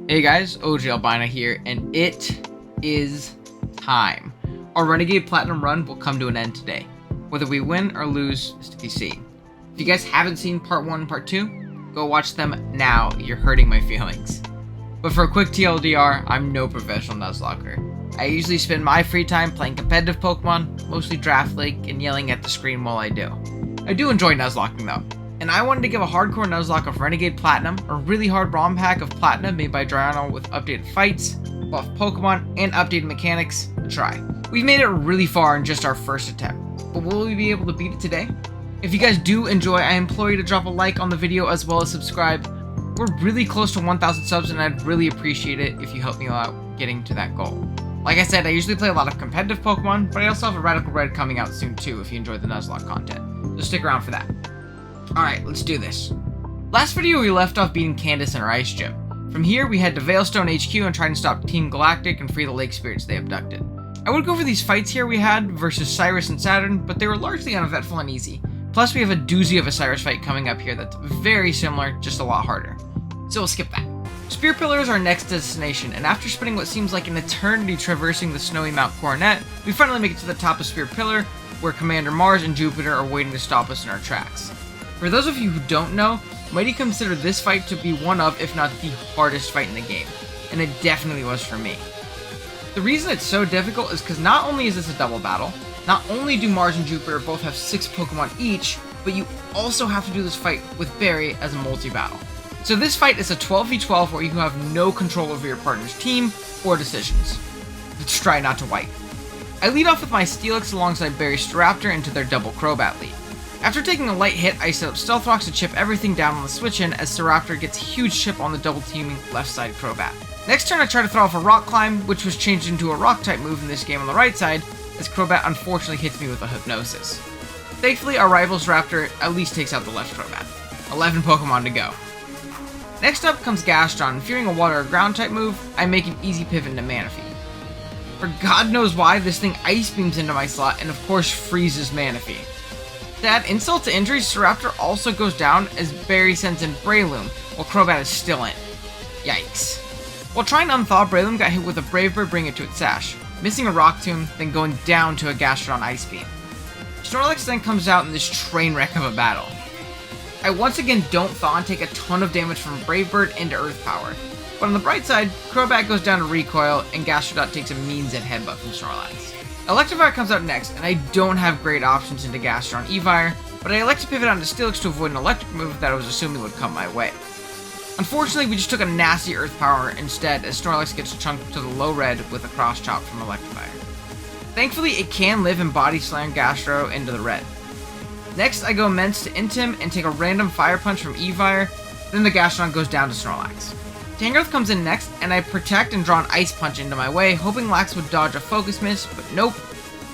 Hey guys, OG Albina here, and it is time. Our Renegade Platinum run will come to an end today. Whether we win or lose is to be seen. If you guys haven't seen part 1 and part 2, go watch them now, you're hurting my feelings. But for a quick TLDR, I'm no professional Nuzlocker. I usually spend my free time playing competitive Pokemon, mostly Draft League, and yelling at the screen while I do. I do enjoy Nuzlocking though. And I wanted to give a hardcore Nuzlocke of Renegade Platinum, a really hard ROM pack of Platinum made by Dryono with updated fights, buff Pokemon, and updated mechanics, a try. We've made it really far in just our first attempt, but will we be able to beat it today? If you guys do enjoy, I implore you to drop a like on the video as well as subscribe. We're really close to 1,000 subs and I'd really appreciate it if you help me out getting to that goal. Like I said, I usually play a lot of competitive Pokemon, but I also have a Radical Red coming out soon too if you enjoy the Nuzlocke content, so stick around for that. Alright, let's do this. Last video we left off beating Candace in our ice gym. From here we head to Veilstone HQ and try to stop Team Galactic and free the lake spirits they abducted. I would go for these fights here we had versus Cyrus and Saturn, but they were largely uneventful and easy. Plus we have a doozy of a Cyrus fight coming up here that's very similar, just a lot harder. So we'll skip that. Spear Pillar is our next destination, and after spending what seems like an eternity traversing the snowy Mount Coronet, we finally make it to the top of Spear Pillar, where Commander Mars and Jupiter are waiting to stop us in our tracks. For those of you who don't know, might consider this fight to be one of, if not the hardest fight in the game, and it definitely was for me. The reason it's so difficult is because not only is this a double battle, not only do Mars and Jupiter both have 6 Pokemon each, but you also have to do this fight with Barry as a multi-battle. So this fight is a 12v12 where you have no control over your partner's team or decisions. Let's try not to wipe. I lead off with my Steelix alongside Barry's Staraptor into their double Crobat lead. After taking a light hit, I set up Stealth Rocks to chip everything down on the switch-in as Staraptor gets huge chip on the double-teaming left-side Crobat. Next turn I try to throw off a Rock Climb, which was changed into a Rock-type move in this game on the right side, as Crobat unfortunately hits me with a Hypnosis. Thankfully, our rival's Raptor at least takes out the left Crobat. 11 Pokemon to go. Next up comes Gastron, and fearing a Water or Ground-type move, I make an easy pivot into Manaphy. For God knows why, this thing Ice Beams into my slot and of course freezes Manaphy. To add insult to injury, Staraptor also goes down as Barry sends in Breloom, while Crobat is still in. Yikes. While trying to unthaw, Breloom got hit with a Brave Bird bringing it to its sash, missing a Rock Tomb, then going down to a Gastron Ice Beam. Snorlax then comes out in this train wreck of a battle. I once again don't thaw and take a ton of damage from Brave Bird into Earth Power, but on the bright side, Crobat goes down to Recoil, and Gastrodon takes a mean-zed headbutt from Snorlax. Electivire comes out next, and I don't have great options into Gastron Evire, but I elect to pivot onto Steelix to avoid an electric move that I was assuming would come my way. Unfortunately, we just took a nasty Earth Power instead, as Snorlax gets chunked to the low red with a cross chop from Electivire. Thankfully, it can live and body slam Gastro into the red. Next, I go Immense to Intim and take a random Fire Punch from Evire, then the Gastron goes down to Snorlax. Tangrowth comes in next, and I protect and draw an Ice Punch into my way, hoping Lax would dodge a Focus Miss, but nope,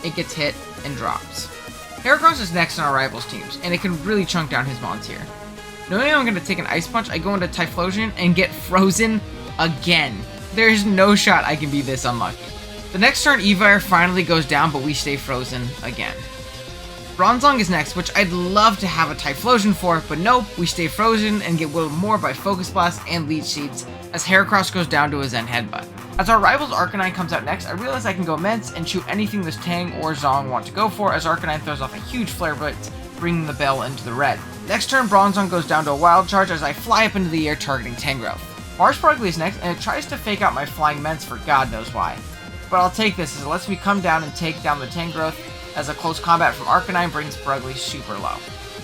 it gets hit and drops. Heracross is next on our rivals' teams, and it can really chunk down his mons here. Knowing I'm going to take an Ice Punch, I go into Typhlosion and get frozen again. There is no shot I can be this unlucky. The next turn, Evire finally goes down, but we stay frozen again. Bronzong is next, which I'd love to have a Typhlosion for, but nope, we stay frozen and get whittled more by Focus Blast and Leech Seeds, as Heracross goes down to a Zen Headbutt. As our rival's Arcanine comes out next, I realize I can go Immense and shoot anything this Tang or Zong want to go for, as Arcanine throws off a huge Flare Blitz, bringing the Bell into the red. Next turn, Bronzong goes down to a Wild Charge as I fly up into the air targeting Tangrowth. Marshpargly is next, and it tries to fake out my Flying Immense for God knows why. But I'll take this, as it lets me come down and take down the Tangrowth, as a close combat from Arcanine brings Brugly super low.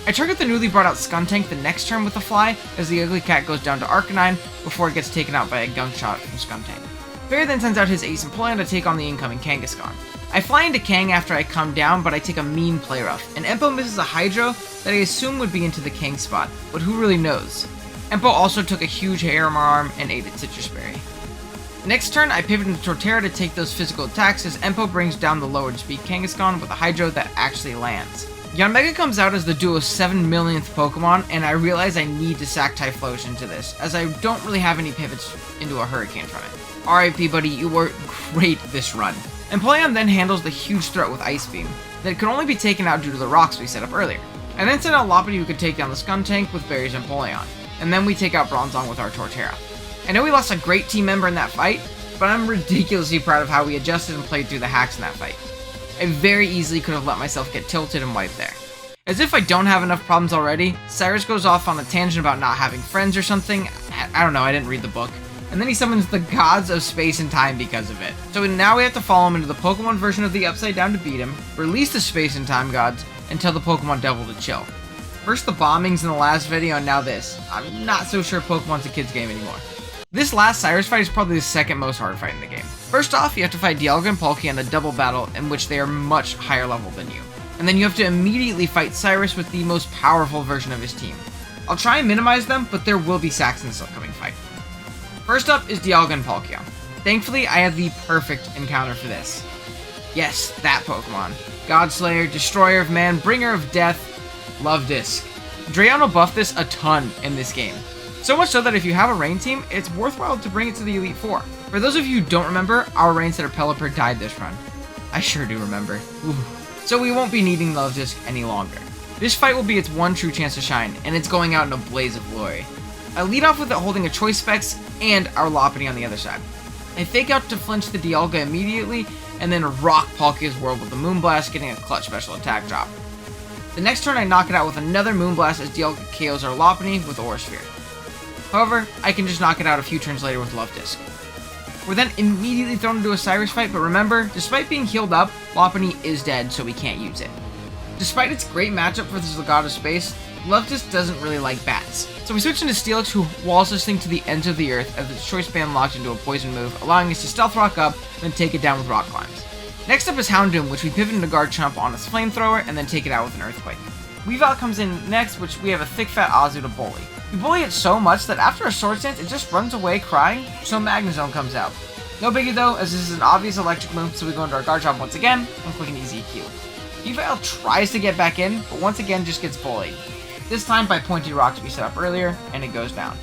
I target the newly brought out Skuntank the next turn with a fly, as the Ugly Cat goes down to Arcanine before it gets taken out by a gunk shot from Skuntank. Fairy then sends out his Ace Empoleon to take on the incoming Kangaskhan. I fly into Kang after I come down, but I take a mean play rough, and Empo misses a Hydro that I assume would be into the Kang spot, but who really knows. Empo also took a huge hair arm and ate its Citrus Berry. Next turn, I pivot into Torterra to take those physical attacks as Empo brings down the lowered speed Kangaskhan with a Hydro that actually lands. Yanmega comes out as the duo's 7 millionth Pokemon, and I realize I need to sack Typhlosion to this, as I don't really have any pivots into a Hurricane from it. RIP buddy, you were great this run. Empoleon then handles the huge threat with Ice Beam, that could only be taken out due to the rocks we set up earlier. I then sent out Lopunny who could take down the Skuntank with Barry's Empoleon, and then we take out Bronzong with our Torterra. I know we lost a great team member in that fight, but I'm ridiculously proud of how we adjusted and played through the hacks in that fight. I very easily could have let myself get tilted and wiped there. As if I don't have enough problems already, Cyrus goes off on a tangent about not having friends or something. I don't know, I didn't read the book. And then he summons the gods of space and time because of it. So now we have to follow him into the Pokemon version of the Upside Down to beat him, release the space and time gods, and tell the Pokemon Devil to chill. First the bombings in the last video, and now this. I'm not so sure Pokemon's a kid's game anymore. This last Cyrus fight is probably the second most hard fight in the game. First off, you have to fight Dialga and Palkia in a double battle in which they are much higher level than you. And then you have to immediately fight Cyrus with the most powerful version of his team. I'll try and minimize them, but there will be sacks in this upcoming fight. First up is Dialga and Palkia. Thankfully, I had the perfect encounter for this. Yes, that Pokemon. Godslayer, Destroyer of Man, Bringer of Death, Love Disc. Drayano buffed this a ton in this game. So much so that if you have a rain team, it's worthwhile to bring it to the Elite Four. For those of you who don't remember, our rain setter Pelipper died this run. I sure do remember. Ooh. So we won't be needing Love Disc any longer. This fight will be its one true chance to shine, and it's going out in a blaze of glory. I lead off with it holding a Choice Specs and our Lopunny on the other side. I fake out to flinch the Dialga immediately, and then rock Palkia's world with the Moonblast, getting a clutch special attack drop. The next turn I knock it out with another Moonblast as Dialga KOs our Lopunny with Aura Sphere. However, I can just knock it out a few turns later with Love Disc. We're then immediately thrown into a Cyrus fight, but remember, despite being healed up, Lopunny is dead, so we can't use it. Despite its great matchup versus the God of Space, Love Disc doesn't really like bats. So we switch into Steelix, who walls this thing to the ends of the earth as its Choice Band locked into a poison move, allowing us to Stealth Rock up, then take it down with Rock Climbs. Next up is Houndoom, which we pivot into Garchomp on its Flamethrower, and then take it out with an Earthquake. Weavile comes in next, which we have a thick fat Azu to bully. We bully it so much that after a Swords Dance, it just runs away crying, so Magnezone comes out. No biggie though, as this is an obvious electric move, so we go into our Garchomp once again, and quick and easy EQ. Weavile tries to get back in, but once again just gets bullied. This time by pointy rocks we set up earlier, and it goes down.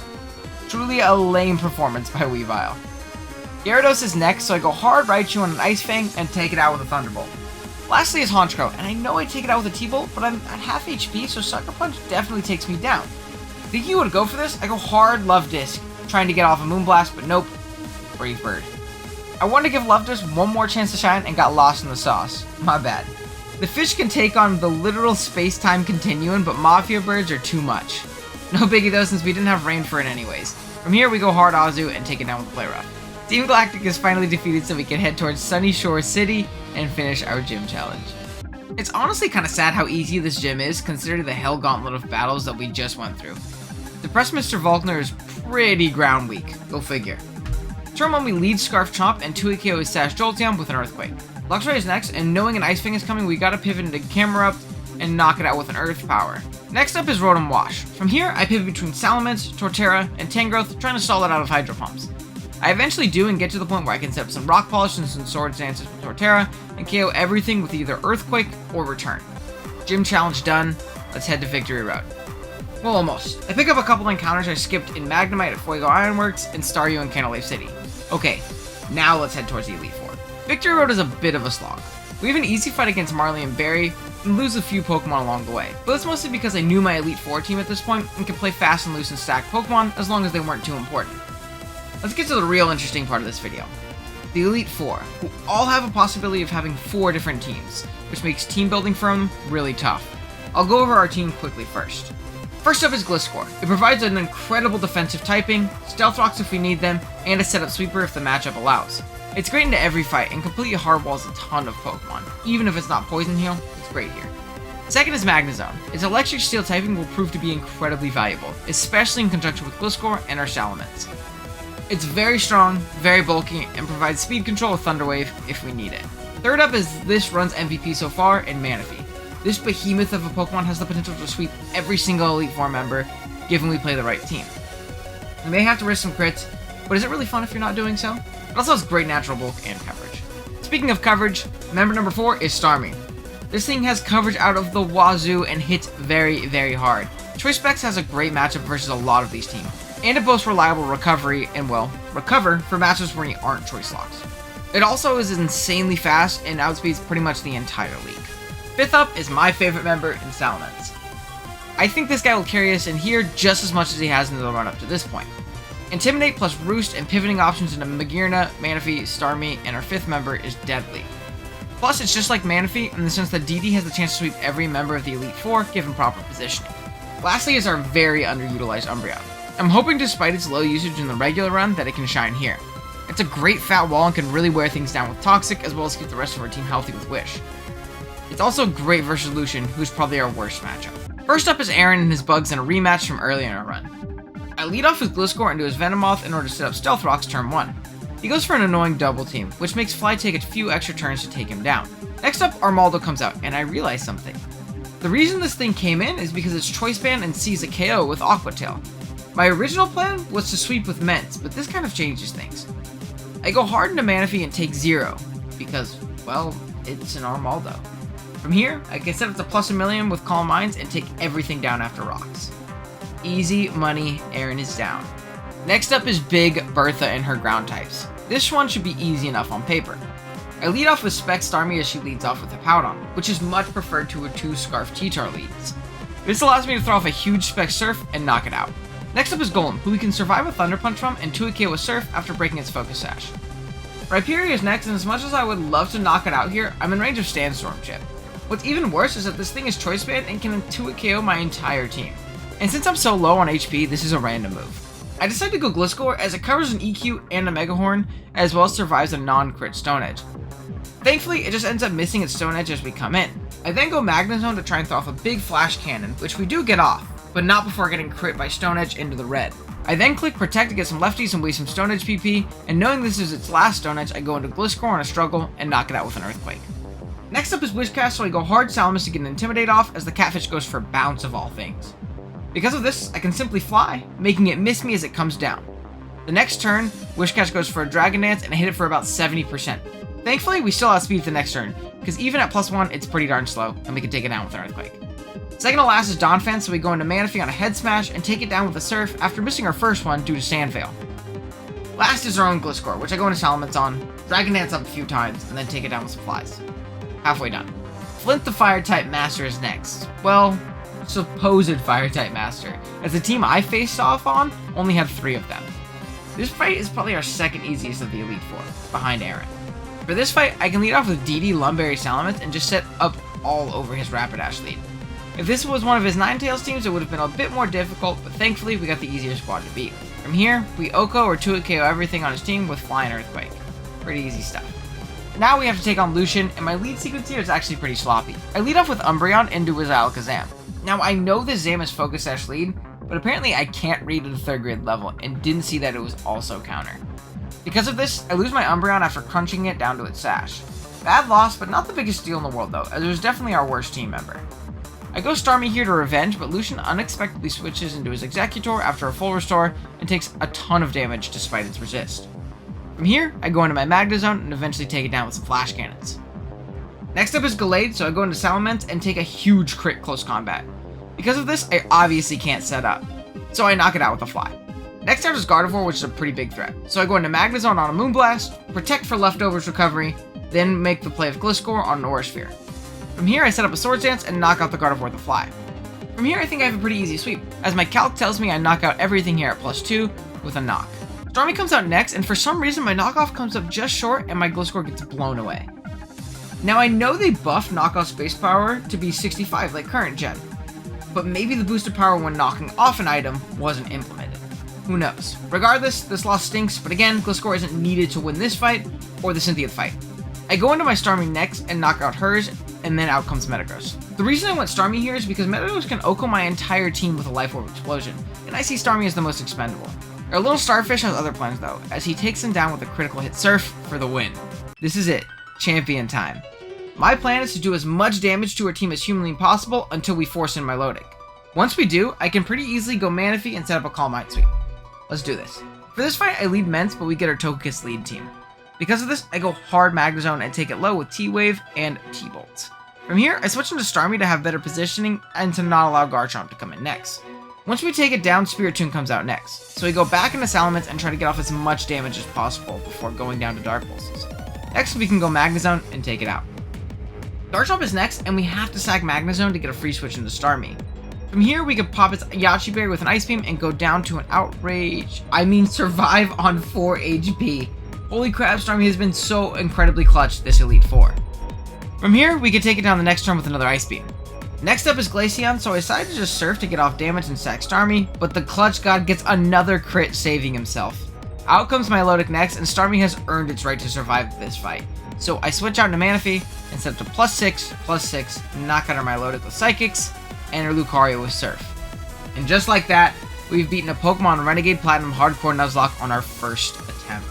Truly a lame performance by Weavile. Gyarados is next, so I go hard Raichu on an Ice Fang, and take it out with a Thunderbolt. Lastly is Honchkrow, and I know I take it out with a T-Bolt, but I'm at half HP, so Sucker Punch definitely takes me down. Thinking you would go for this, I go hard Love Disc, trying to get off a Moonblast, but nope. Brave Bird. I wanted to give Love Disc one more chance to shine and got lost in the sauce. My bad. The fish can take on the literal space-time continuum, but Mafia Birds are too much. No biggie though, since we didn't have rain for it anyways. From here we go hard Azu and take it down with Play Rough. Team Galactic is finally defeated, so we can head towards Sunny Shore City and finish our gym challenge. It's honestly kind of sad how easy this gym is, considering the hell gauntlet of battles that we just went through. Depressed Mr. Volkner is pretty ground weak, go figure. Turn 1 we lead Scarf Chomp and 2 KO is Sash Jolteon with an Earthquake. Luxray is next, and knowing an Ice Fang is coming, we gotta pivot into Camerupt and knock it out with an Earth Power. Next up is Rotom Wash. From here, I pivot between Salamence, Torterra, and Tangrowth, trying to stall it out of Hydro Pumps. I eventually do and get to the point where I can set up some Rock Polish and some Swords Dances with Torterra, and KO everything with either Earthquake or Return. Gym challenge done, let's head to Victory Road. Well, almost. I pick up a couple encounters I skipped in Magnemite at Fuego Ironworks and Staryu in Canalave City. Okay, now let's head towards the Elite Four. Victory Road is a bit of a slog. We have an easy fight against Marley and Barry, and lose a few Pokemon along the way, but that's mostly because I knew my Elite Four team at this point and could play fast and loose and stack Pokemon as long as they weren't too important. Let's get to the real interesting part of this video. The Elite Four, who all have a possibility of having 4 different teams, which makes team building for them really tough. I'll go over our team quickly first. First up is Gliscor. It provides an incredible defensive typing, Stealth Rocks if we need them, and a setup sweeper if the matchup allows. It's great into every fight and completely hardwalls a ton of Pokemon. Even if it's not Poison Heal, it's great here. Second is Magnezone. Its Electric Steel typing will prove to be incredibly valuable, especially in conjunction with Gliscor and our Salamence. It's very strong, very bulky, and provides speed control with Thunder Wave if we need it. Third up is this run's MVP so far in Manaphy. This behemoth of a Pokemon has the potential to sweep every single Elite Four member, given we play the right team. We may have to risk some crits, but is it really fun if you're not doing so? It also has great natural bulk and coverage. Speaking of coverage, member number 4 is Starmie. This thing has coverage out of the wazoo and hits very, very hard. Choice Specs has a great matchup versus a lot of these teams, and it boasts reliable recovery and, well, recover for matchups where you aren't Choice Locks. It also is insanely fast and outspeeds pretty much the entire league. Fifth up is my favorite member in Salamence. I think this guy will carry us in here just as much as he has in the run up to this point. Intimidate plus Roost and pivoting options into Magearna, Manaphy, Starmie, and our 5th member is deadly. Plus, it's just like Manaphy in the sense that DD has the chance to sweep every member of the Elite Four given proper positioning. Lastly is our very underutilized Umbreon. I'm hoping despite its low usage in the regular run that it can shine here. It's a great fat wall and can really wear things down with Toxic as well as keep the rest of our team healthy with Wish. It's also great versus Lucian, who's probably our worst matchup. First up is Aaron and his bugs in a rematch from earlier in our run. I lead off with Gliscor into his Venomoth in order to set up Stealth Rocks turn 1. He goes for an annoying double team, which makes Fly take a few extra turns to take him down. Next up, Armaldo comes out, and I realize something. The reason this thing came in is because it's Choice Band and sees a KO with Aqua Tail. My original plan was to sweep with Ments, but this kind of changes things. I go hard into Manaphy and take 0, because, well, it's an Armaldo. From here, I can set up to plus 1,000,000 with Calm Minds and take everything down after rocks. Easy money, Aaron is down. Next up is Big Bertha and her ground types. This one should be easy enough on paper. I lead off with Spec Starmie as she leads off with a Powdon, which is much preferred to her 2 Scarf T-Tar leads. This allows me to throw off a huge Spec Surf and knock it out. Next up is Golem, who we can survive a Thunder Punch from and 2 KO with Surf after breaking its Focus Sash. Rhyperior is next, and as much as I would love to knock it out here, I'm in range of Sandstorm Chip. What's even worse is that this thing is Choice Band and can 2 KO my entire team. And since I'm so low on HP, this is a random move. I decided to go Gliscor as it covers an EQ and a Mega Horn, as well as survives a non-crit Stone Edge. Thankfully, it just ends up missing its Stone Edge as we come in. I then go Magnezone to try and throw off a big Flash Cannon, which we do get off, but not before getting crit by Stone Edge into the red. I then click Protect to get some lefties and waste some Stone Edge PP, and knowing this is its last Stone Edge, I go into Gliscor on a struggle and knock it out with an Earthquake. Next up is Wishcast, so I go hard Salamis to get an Intimidate off as the Catfish goes for Bounce of all things. Because of this, I can simply fly, making it miss me as it comes down. The next turn, Wishcast goes for a Dragon Dance and I hit it for about 70%. Thankfully, we still outspeed the next turn, because even at +1, it's pretty darn slow, and we can take it down with an Earthquake. Second to last is Donphan, so we go into Manaphy on a Head Smash and take it down with a Surf after missing our first one due to Sand Veil. Last is our own Gliscor, which I go into Salamence on, Dragon Dance up a few times, and then take it down with some Flies. Halfway done. Flint the Fire-type Master is next. Well, supposed Fire-type Master, as the team I faced off on only had 3 of them. This fight is probably our second easiest of the Elite Four, behind Aaron. For this fight, I can lead off with DD, Lumberry, Salamence, and just set up all over his Rapidash lead. If this was one of his Ninetales teams, it would have been a bit more difficult, but thankfully we got the easier squad to beat. From here, we Oko or 2 KO everything on his team with Fly and Earthquake. Pretty easy stuff. Now we have to take on Lucian, and my lead sequence here is actually pretty sloppy. I lead off with Umbreon into his Alakazam. Now I know this Zam is Focus Sash lead, but apparently I can't read at a 3rd grade level and didn't see that it was also counter. Because of this, I lose my Umbreon after crunching it down to its Sash. Bad loss, but not the biggest deal in the world though, as it was definitely our worst team member. I go Starmie here to revenge, but Lucian unexpectedly switches into his Executor after a full restore and takes a ton of damage despite its resist. From here, I go into my Magnezone and eventually take it down with some Flash Cannons. Next up is Gallade, so I go into Salamence and take a huge crit close combat. Because of this, I obviously can't set up, so I knock it out with a Fly. Next out is Gardevoir, which is a pretty big threat. So I go into Magnezone on a Moonblast, Protect for Leftovers recovery, then make the play of Gliscor on an Aura Sphere. From here, I set up a Swords Dance and knock out the Gardevoir with a Fly. From here, I think I have a pretty easy sweep, as my calc tells me I knock out everything here at +2 with a knock. Starmie comes out next, and for some reason my knockoff comes up just short and my Gliscor gets blown away. Now I know they buffed knockoff space power to be 65 like current gen, but maybe the boosted power when knocking off an item wasn't implemented. Who knows? Regardless, this loss stinks, but again, Gliscor isn't needed to win this fight or the Cynthia fight. I go into my Starmie next and knock out hers, and then out comes Metagross. The reason I went Starmie here is because Metagross can Oko my entire team with a Life Orb Explosion, and I see Starmie as the most expendable. Our little Starfish has other plans though, as he takes him down with a critical hit Surf for the win. This is it, champion time. My plan is to do as much damage to our team as humanly possible until we force in my loading. Once we do, I can pretty easily go Manaphy and set up a Calm Mind sweep. Let's do this. For this fight, I lead Ments, but we get our Togekiss lead team. Because of this, I go hard Magnezone and take it low with T-Wave and T-Bolt. From here, I switch into Starmie to have better positioning and to not allow Garchomp to come in next. Once we take it down, Spiritomb comes out next, so we go back into Salamence and try to get off as much damage as possible before going down to Dark Pulses. Next, we can go Magnezone and take it out. Garchomp is next, and we have to sack Magnezone to get a free switch into Starmie. From here, we could pop its Yachi Berry with an Ice Beam and go down to an Outrage. Survive on 4 HP. Holy crap, Starmie has been so incredibly clutch this Elite Four. From here, we could take it down the next turn with another Ice Beam. Next up is Glaceon, so I decided to just Surf to get off damage and sack Starmie, but the Clutch God gets another crit, saving himself. Out comes Milotic next, and Starmie has earned its right to survive this fight. So I switch out into Manaphy and set up to +6/+6, knock out our Milotic with Psychics, and our Lucario with Surf. And just like that, we've beaten a Pokemon Renegade Platinum Hardcore Nuzlocke on our first attempt.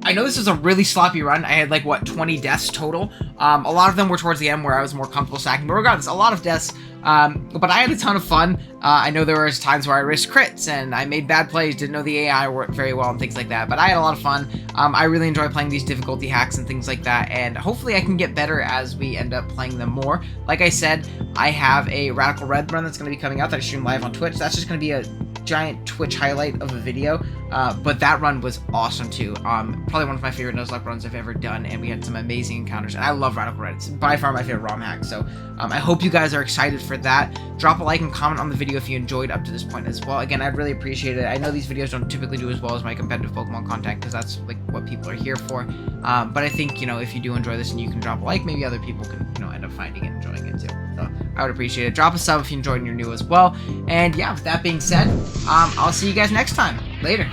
I know this is a really sloppy run. I had 20 deaths total. A lot of them were towards the end where I was more comfortable stacking, but regardless, a lot of deaths. But I had a ton of fun. I know there was times where I risked crits and I made bad plays, didn't know the AI worked very well and things like that, but I had a lot of fun. I really enjoy playing these difficulty hacks and things like that, and hopefully I can get better as we end up playing them more. Like I said, I have a Radical Red run that's going to be coming out that I stream live on Twitch. That's just going to be a giant Twitch highlight of a video, but that run was awesome too. Probably one of my favorite Nuzlocke runs I've ever done, and we had some amazing encounters, and I love Radical Red. It's by far my favorite ROM hack, so I hope you guys are excited for that. Drop a like and comment on the video if you enjoyed up to this point as well. Again, I'd really appreciate it. I know these videos don't typically do as well as my competitive Pokemon content, because that's what people are here for, but I think, if you do enjoy this and you can drop a like, maybe other people can, end up finding it and enjoying it too. So I would appreciate it. Drop a sub if you enjoyed and you're new as well. And yeah, with that being said, I'll see you guys next time. Later.